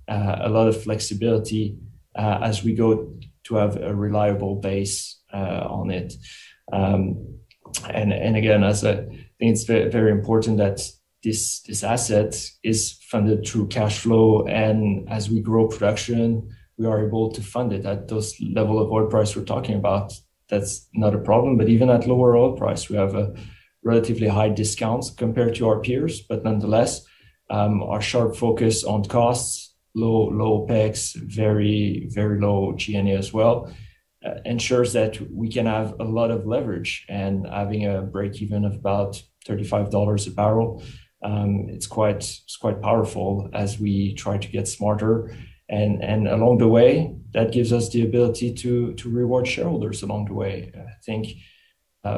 a lot of flexibility as we go to have a reliable base on it. And again, I think it's very, very important that this asset is funded through cash flow, and as we grow production, we are able to fund it at those level of oil price we're talking about. That's not a problem, but even at lower oil price, we have a relatively high discounts compared to our peers. But nonetheless, our sharp focus on costs, low OPEX, very, very low G&A as well, ensures that we can have a lot of leverage, and having a break even of about $35 a barrel. It's quite powerful as we try to get smarter. And along the way, that gives us the ability to reward shareholders along the way. I think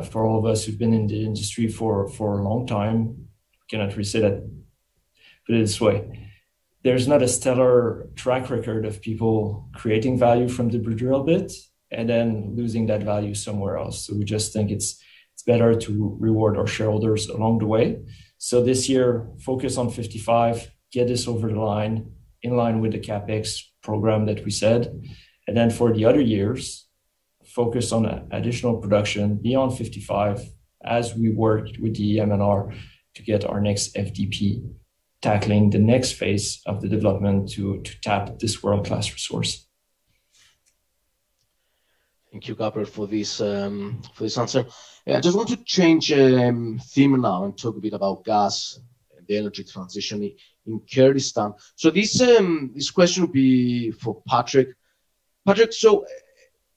for all of us who've been in the industry for a long time, we cannot really say that, put it this way, there's not a stellar track record of people creating value from the drill bit and then losing that value somewhere else. So we just think it's better to reward our shareholders along the way. So this year, focus on 55, get this over the line, in line with the CapEx program that we said. And then for the other years, focus on additional production beyond 55 as we work with the MNR to get our next FDP, tackling the next phase of the development to tap this world-class resource. Thank you, Gabriel, for this answer. I just want to change theme now and talk a bit about gas and the energy transition in Kurdistan. So this question will be for Patrick. Patrick, so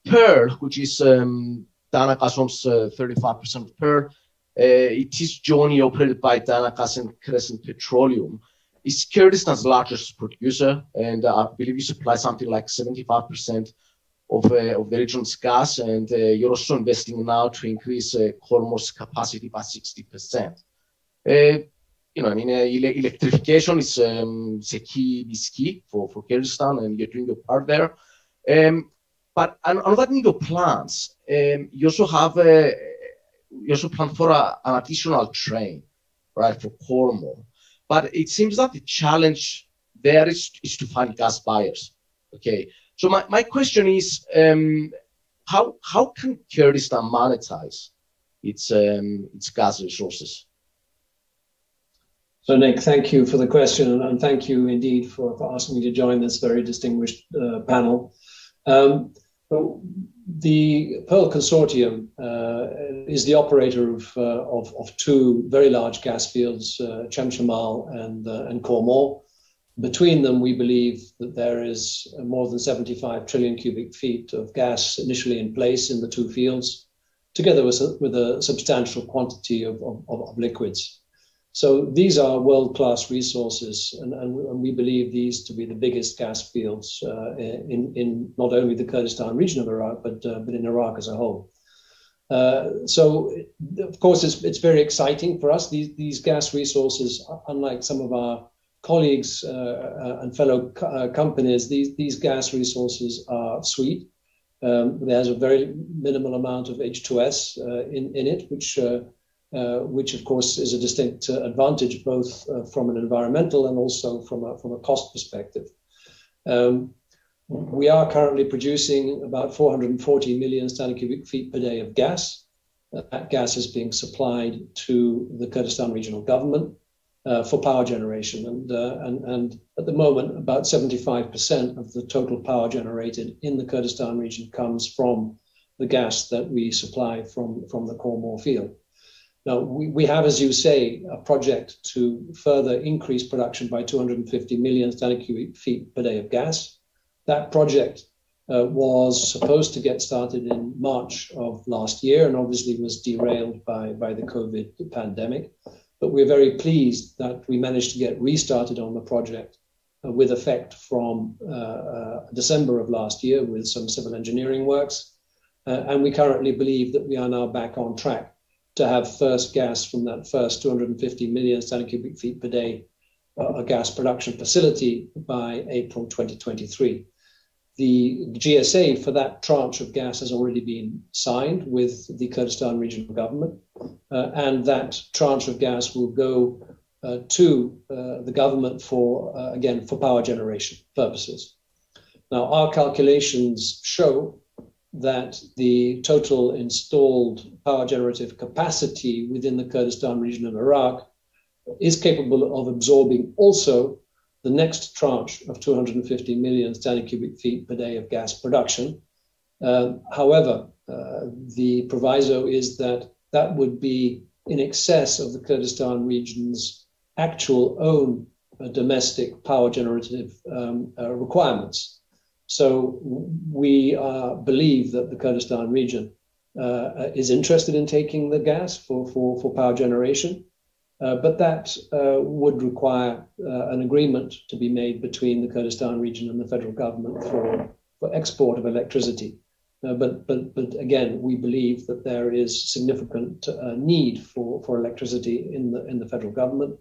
Pearl, which is Danagas owns 35% of Pearl, it is jointly operated by Danagas and Crescent Petroleum. It's Kurdistan's largest producer, and I believe you supply something like 75% of the region's gas, and you're also investing now to increase Khormos's capacity by 60%. Electrification is a key for Kurdistan, and you're doing your part there. But other than your plans, you also plan for an additional train, right, for Khormos. But it seems that the challenge there is to find gas buyers. Okay, so my question is, how can Kurdistan monetize its gas resources? So Nick, thank you for the question, and thank you indeed for asking me to join this very distinguished panel. The Pearl Consortium is the operator of two very large gas fields, Chemchemal and Khormos. Between them, we believe that there is more than 75 trillion cubic feet of gas initially in place in the two fields, together with a substantial quantity of liquids. So these are world-class resources, and we believe these to be the biggest gas fields in not only the Kurdistan region of Iraq, but in Iraq as a whole. So, of course, it's very exciting for us. These gas resources, unlike some of our colleagues and fellow companies, these gas resources are sweet. There's a very minimal amount of H2S in it, which of course is a distinct advantage both from an environmental and also from a cost perspective. We are currently producing about 440 million standard cubic feet per day of gas. That gas is being supplied to the Kurdistan regional government for power generation, and at the moment about 75% of the total power generated in the Kurdistan region comes from the gas that we supply from the Khormos field. Now, we have, as you say, a project to further increase production by 250 million standard cubic feet per day of gas. That project was supposed to get started in March of last year and obviously was derailed by the COVID pandemic. But we're very pleased that we managed to get restarted on the project with effect from December of last year with some civil engineering works. And we currently believe that we are now back on track to have first gas from that first 250 million standard cubic feet per day gas production facility by April 2023. The GSA for that tranche of gas has already been signed with the Kurdistan regional government, and that tranche of gas will go to the government for, again, for power generation purposes. Now, our calculations show that the total installed power generative capacity within the Kurdistan region of Iraq is capable of absorbing also the next tranche of 250 million standard cubic feet per day of gas production. However, the proviso is that that would be in excess of the Kurdistan region's actual own domestic power generative requirements. So we believe that the Kurdistan region is interested in taking the gas for power generation. But that would require an agreement to be made between the Kurdistan region and the federal government for export of electricity. But again, we believe that there is significant need for electricity in the federal government,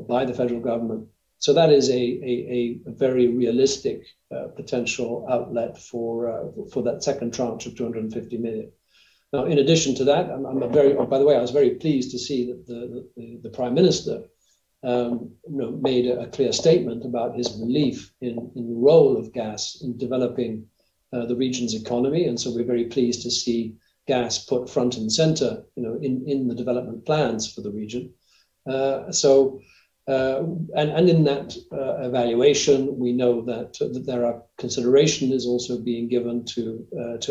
by the federal government. So that is a very realistic potential outlet for that second tranche of 250 million. Now, in addition to that, by the way, I was very pleased to see that the Prime Minister made a clear statement about his belief in the role of gas in developing the region's economy. And so we're very pleased to see gas put front and center, in the development plans for the region. And in that evaluation, we know that there are consideration is also being given to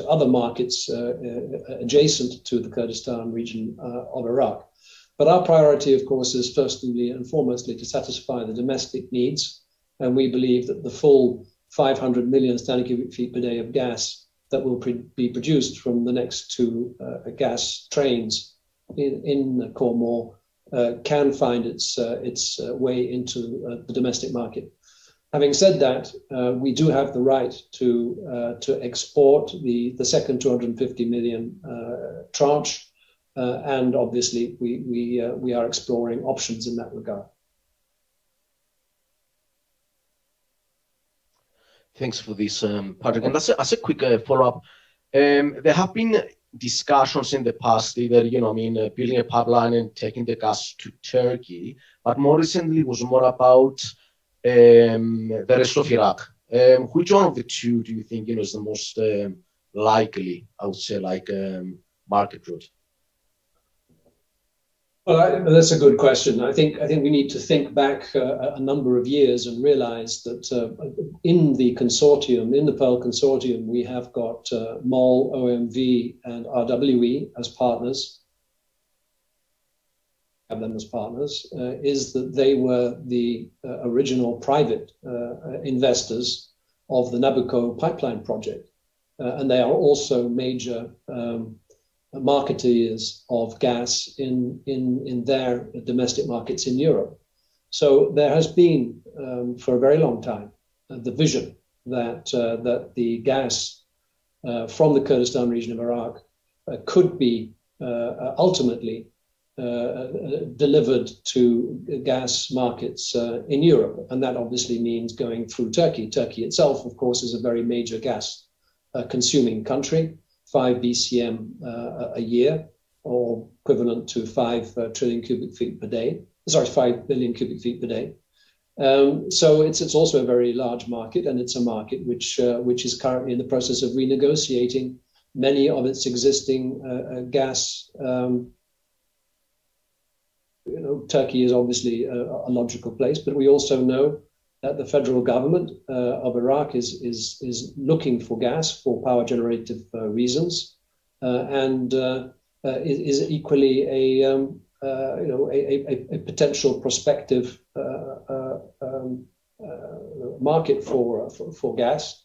other markets adjacent to the Kurdistan region of Iraq. But our priority, of course, is firstly and foremostly to satisfy the domestic needs. And we believe that the full 500 million standard cubic feet per day of gas that will be produced from the next two gas trains in Khor Mor can find its way into the domestic market. Having said that, we do have the right to export the second 250 million tranche, and obviously we are exploring options in that regard. Thanks for this, Patrick. And as a quick follow-up, there have been discussions in the past, either, building a pipeline and taking the gas to Turkey, but more recently it was more about the rest of Iraq. Which one of the two do you think, is the most likely, I would say, market route? Well, that's a good question. I think we need to think back a number of years and realize that in the consortium, in the Pearl Consortium, we have got MOL, OMV, and RWE as partners. Have them as partners is that they were the original private investors of the Nabucco pipeline project, and they are also major marketeers of gas in their domestic markets in Europe. So there has been for a very long time the vision that the gas from the Kurdistan region of Iraq could be ultimately delivered to gas markets in Europe, and that obviously means going through Turkey. Turkey itself, of course, is a very major gas consuming country. 5 BCM a year, or equivalent to 5 trillion cubic feet per day. Sorry, 5 billion cubic feet per day. So it's also a very large market, and it's a market which is currently in the process of renegotiating many of its existing gas. Turkey is obviously a logical place, but we also know that the federal government of Iraq is looking for gas for power generative reasons, and is equally a potential prospective market for gas.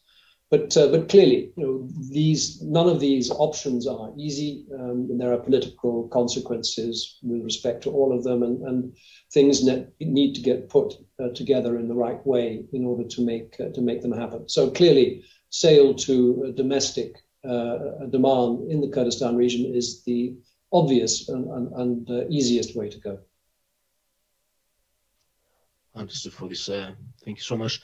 But clearly, none of these options are easy, and there are political consequences with respect to all of them, and things need to get put together in the right way in order to make them happen. So clearly, sale to domestic demand in the Kurdistan region is the obvious and easiest way to go. Understood for this. Thank you so much.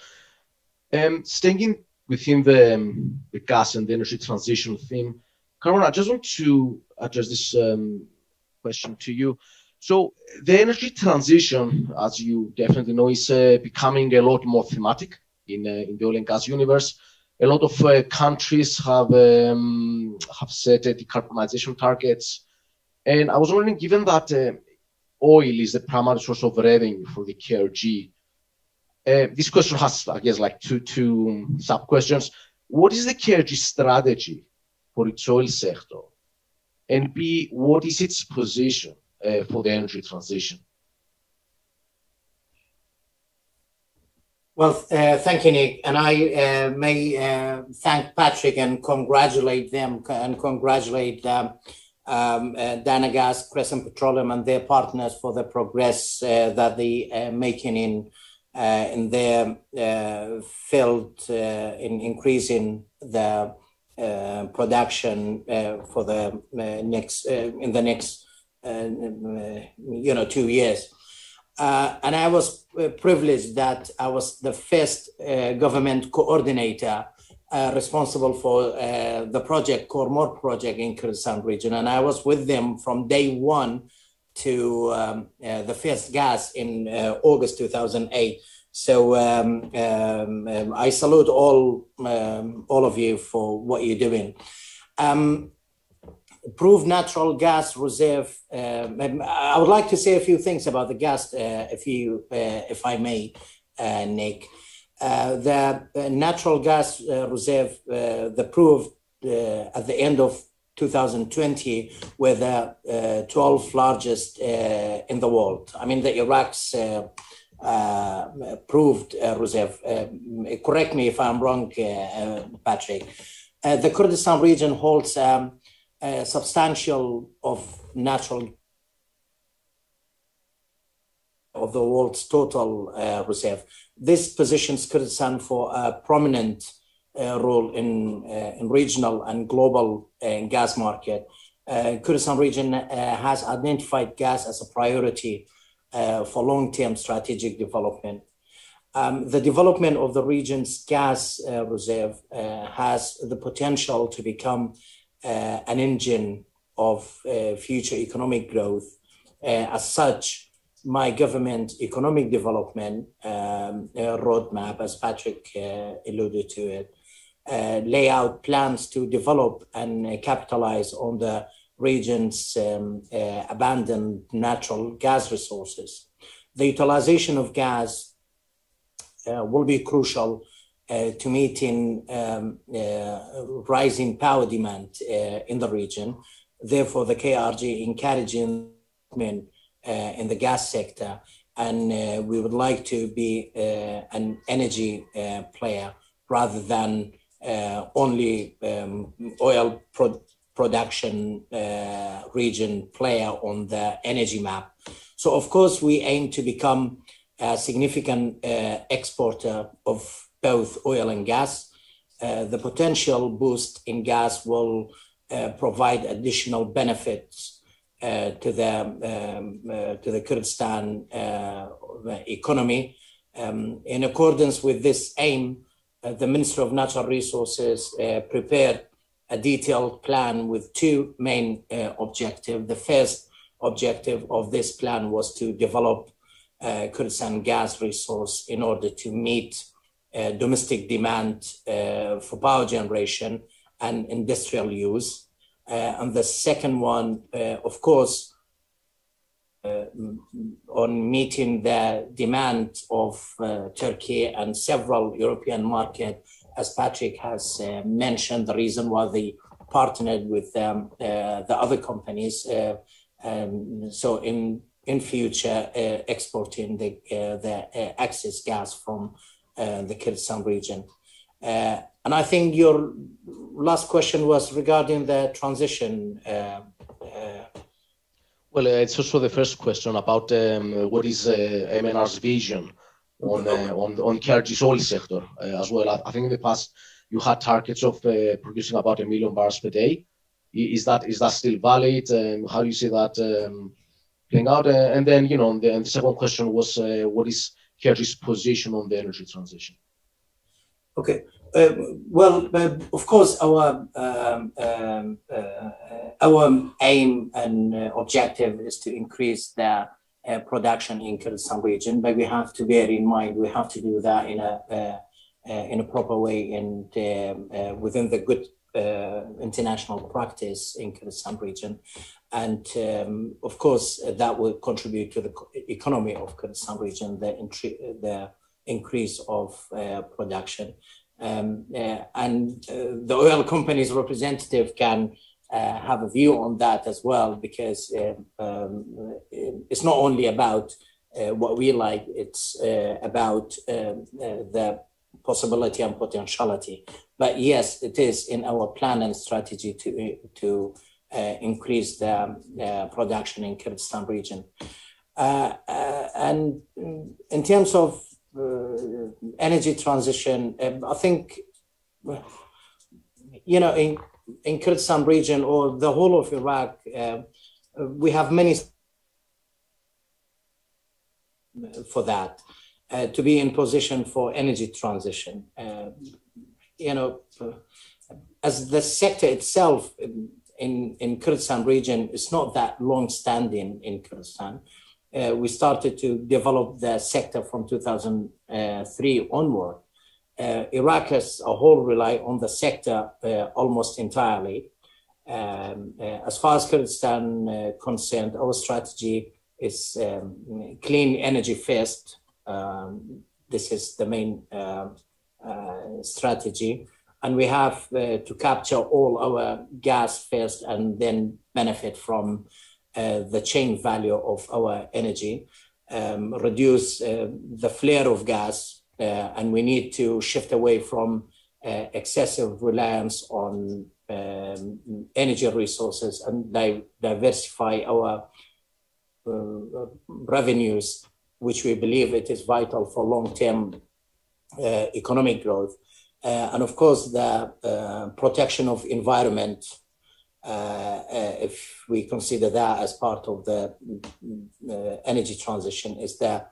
Staying within the gas and the energy transition theme, Karwan, I just want to address this question to you. So the energy transition, as you definitely know, is becoming a lot more thematic in the oil and gas universe. A lot of countries have set decarbonization targets. And I was wondering, given that oil is the primary source of revenue for the KRG, this question has, I guess, like two sub-questions. What is the KRG strategy for its oil sector? And B, what is its position for the energy transition? Well, thank you, Nick. And I may thank Patrick and congratulate them and congratulate Dana Gas, Crescent Petroleum and their partners for the progress that they are making in their field in increasing the production for the next 2 years. And I was privileged that I was the first government coordinator responsible for the project, Kormor project in Kurdistan region. And I was with them from day one to the first gas in August 2008. So I salute all of you for what you're doing. Proved natural gas reserve. I would like to say a few things about the gas, if I may, Nick. The natural gas reserve, the proved at the end of 2020 were the 12 largest in the world. I mean, the Iraq's proved reserve. Correct me if I'm wrong, Patrick. The Kurdistan region holds substantial of natural of the world's total reserve. This positions Kurdistan for a prominent role in regional and global gas market. Kurdistan region has identified gas as a priority for long-term strategic development. The development of the region's gas reserve has the potential to become an engine of future economic growth. As such, my government economic development roadmap, as Patrick alluded to it, lay out plans to develop and capitalize on the region's abundant natural gas resources. The utilization of gas will be crucial to meeting rising power demand in the region. Therefore, the KRG encouraging in the gas sector, and we would like to be an energy player rather than only oil production region player on the energy map. So, of course, we aim to become a significant exporter of both oil and gas. The potential boost in gas will provide additional benefits to the Kurdistan economy. In accordance with this aim, the Ministry of Natural Resources prepared a detailed plan with two main objectives. The first objective of this plan was to develop Kurdistan gas resource in order to meet domestic demand for power generation and industrial use. And the second one, of course, on meeting the demand of Turkey and several European markets, as Patrick has mentioned, the reason why they partnered with the other companies. So in future, exporting the excess gas from the Kurdistan region. And I think your last question was regarding the transition. Well, it's also the first question about what is MNR's vision on Kyrgyz oil sector as well. I think in the past you had targets of producing about 1 million barrels per day. Is that still valid? How do you see that playing out? And then, you know, the second question was what is Kyrgyz's position on the energy transition? Okay. Well, of course, our aim and objective is to increase the production in Kurdistan region, but we have to bear in mind we have to do that in a proper way and within the good international practice in Kurdistan region, and of course that will contribute to the economy of Kurdistan region, the increase of production. And the oil company's representative can have a view on that as well, because it's not only about what we like, it's about the possibility and potentiality. But yes, it is in our plan and strategy to increase the production in Kurdistan region. And in terms of energy transition, I think, you know, in Kurdistan region or the whole of Iraq, we have many for that to be in position for energy transition. You know, as the sector itself in Kurdistan region is not that long-standing in Kurdistan. We started to develop the sector from 2003 onward. Iraq as a whole rely on the sector almost entirely. As far as Kurdistan concerned, our strategy is clean energy first. This is the main strategy. And we have to capture all our gas first and then benefit from the chain value of our energy, reduce the flare of gas, and we need to shift away from excessive reliance on energy resources and diversify our revenues, which we believe it is vital for long-term economic growth. And of course, the protection of environment, if we consider that as part of the energy transition, is the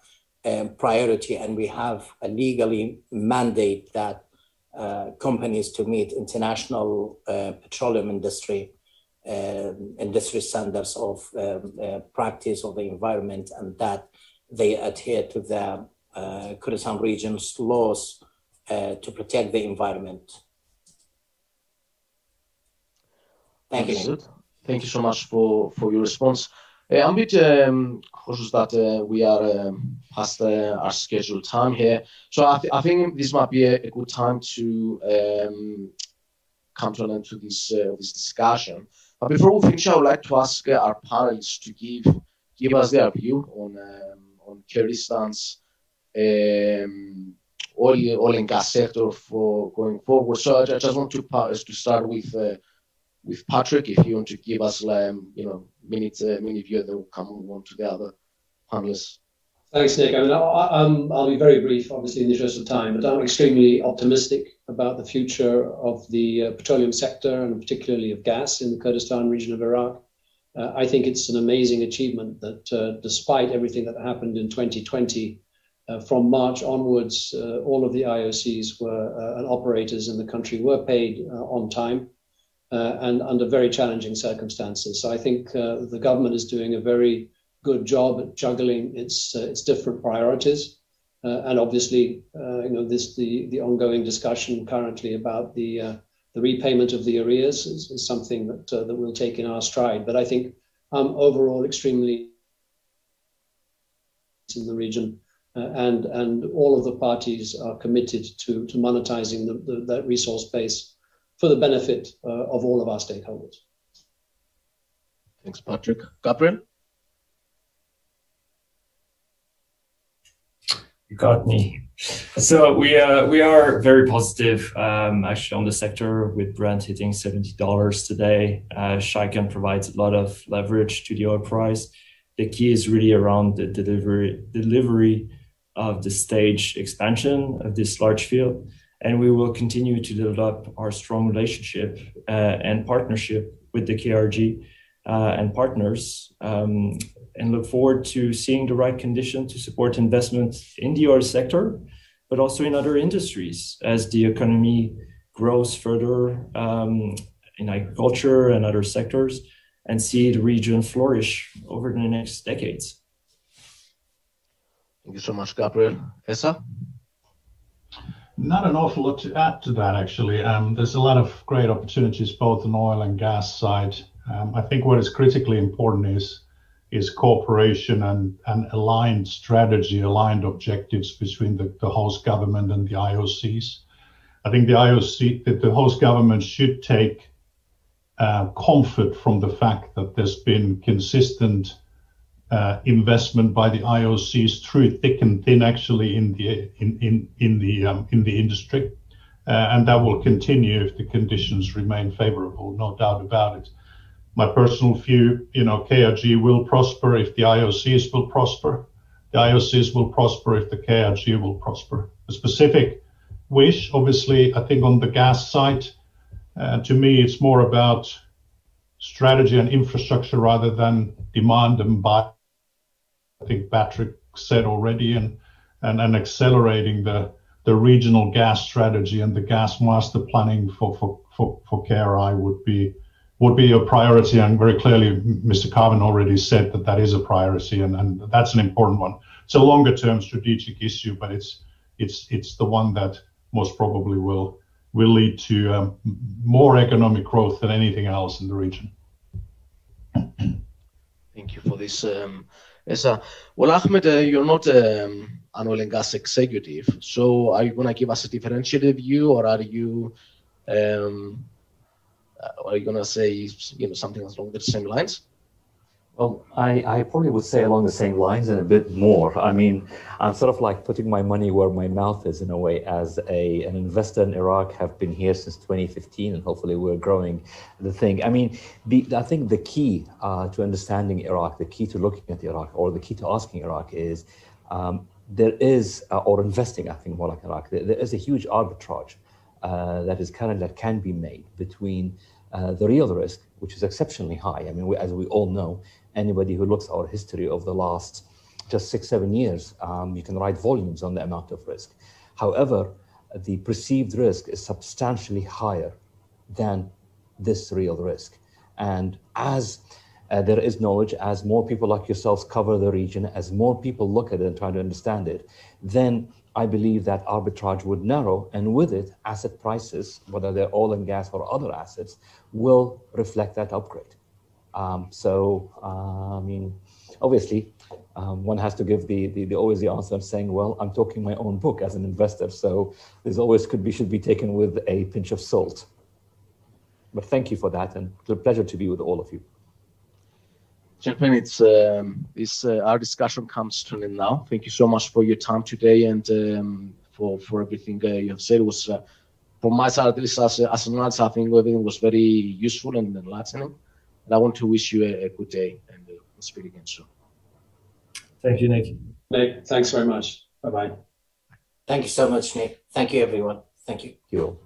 priority. And we have a legally mandate that companies to meet international petroleum industry standards of practice of the environment, and that they adhere to the Kurdistan region's laws to protect the environment. Thank you. Thank you so much for your response. I'm a bit cautious that we are past our scheduled time here. So I think this might be a good time to come to an end to this discussion. But before we finish, I would like to ask our panelists to give us their view on Kurdistan's oil and gas sector for going forward. So I just want to start with Patrick, if you want to give us minute view, then we'll come on to the other panelists. Thanks, Nick. I mean, I'll be very brief, obviously, in the interest of time, but I'm extremely optimistic about the future of the petroleum sector and particularly of gas in the Kurdistan region of Iraq. I think it's an amazing achievement that despite everything that happened in 2020, from March onwards, all of the IOCs and operators in the country were paid on time and under very challenging circumstances. So I think the government is doing a very good job at juggling its different priorities, and obviously, the ongoing discussion currently about the repayment of the arrears is something that we'll take in our stride. But I think overall extremely in the region, and all of the parties are committed to monetizing that resource base for the benefit of all of our stakeholders. Thanks, Patrick. Gabriel? You got me. So we are very positive actually on the sector, with Brent hitting $70 today. Shaikan provides a lot of leverage to the oil price. The key is really around the delivery of the stage expansion of this large field, and we will continue to develop our strong relationship and partnership with the KRG and partners, and look forward to seeing the right condition to support investment in the oil sector, but also in other industries as the economy grows further in agriculture and other sectors, and see the region flourish over the next decades. Thank you so much, Gabriel. Esa? Not an awful lot to add to that, actually. There's a lot of great opportunities both on oil and gas side. I think what is critically important is cooperation and aligned strategy, aligned objectives between the host government and the IOCs. I think the host government should take comfort from the fact that there's been consistent investment by the IOCs through thick and thin, actually, in the industry, and that will continue if the conditions remain favorable, no doubt about it. My personal view, KRG will prosper if the IOCs will prosper. The IOCs will prosper if the KRG will prosper. A specific wish, obviously, I think on the gas side, to me, it's more about strategy and infrastructure rather than demand and buy. I think Patrick said already, and accelerating the regional gas strategy and the gas master planning for KRI would be a priority, and very clearly Mr. Karwan already said that is a priority, and that's an important one. It's a longer term strategic issue, but it's the one that most probably will lead to more economic growth than anything else in the region. Thank you for this, Esa. Well, Ahmed, you're not an oil and gas executive, so are you going to give us a differentiated view, or are you going to say something along the same lines? Well, I probably would say along the same lines and a bit more. I mean, I'm sort of like putting my money where my mouth is in a way. As an investor in Iraq, have been here since 2015, and hopefully we're growing the thing. I mean, I think the key to understanding Iraq, the key to looking at Iraq, or the key to asking Iraq is there is, or investing, I think more like Iraq, there is a huge arbitrage that can be made between the real risk, which is exceptionally high. I mean, as we all know, anybody who looks at our history of the last just 6-7 years, you can write volumes on the amount of risk. However, the perceived risk is substantially higher than this real risk. And as there is knowledge, as more people like yourselves cover the region, as more people look at it and try to understand it, then I believe that arbitrage would narrow, and with it, asset prices, whether they're oil and gas or other assets, will reflect that upgrade. I mean, obviously, one has to give always the answer of saying, well, I'm talking my own book as an investor, so there's always should be taken with a pinch of salt. But thank you for that, and it's a pleasure to be with all of you. Gentlemen, our discussion comes to an end now. Thank you so much for your time today, and for everything you have said. It was, from my side, at least as an analyst, I think everything was very useful and enlightening. And I want to wish you a good day, and we'll speak again soon. Thank you, Nick. Nick, thanks very much. Bye-bye. Thank you so much, Nick. Thank you, everyone. Thank you. Thank you all.